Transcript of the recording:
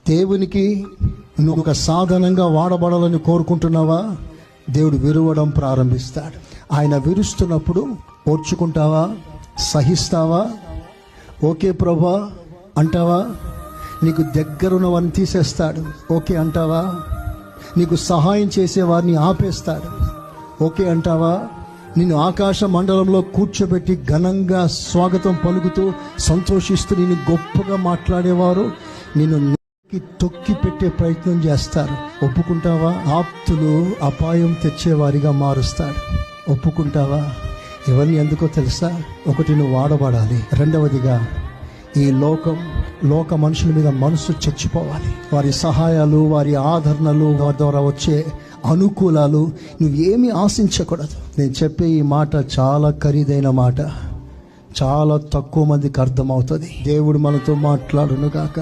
దేవునికి నువ్వు ఒక సాధనంగా వాడబడాలని కోరుకుంటున్నావా? దేవుడు విరవడం ప్రారంభిస్తాడు. ఆయన విరుస్తున్నప్పుడు ఓర్చుకుంటావా? సహిస్తావా? ఓకే ప్రభా అంటావా? నీకు దగ్గరున్నవారిని తీసేస్తాడు, ఓకే అంటావా? నీకు సహాయం చేసేవారిని ఆపేస్తాడు, ఓకే అంటావా? నిన్ను ఆకాశ మండలంలో కూర్చోబెట్టి ఘనంగా స్వాగతం పలుకుతూ సంతోషిస్తూ నిన్ను గొప్పగా మాట్లాడేవారు నిన్ను తొక్కి పెట్టే ప్రయత్నం చేస్తారు. ఒప్పుకుంటావా? ఆప్తులు అపాయం తెచ్చేవారిగా మారుస్తాడు. ఒప్పుకుంటావా? ఇవన్నీ ఎందుకో తెలుసా? ఒకటి, నువ్వు వాడబడాలి. రెండవదిగా, ఈ లోక మనుషుల మీద మనసు చచ్చిపోవాలి. వారి సహాయాలు, వారి ఆదరణలు, వారి ద్వారా వచ్చే అనుకూలాలు నువ్వేమీ ఆశించకూడదు. నేను చెప్పే ఈ మాట చాలా ఖరీదైన మాట, చాలా తక్కువ మందికి అర్థమవుతుంది. దేవుడు మనతో మాట్లాడును గాక.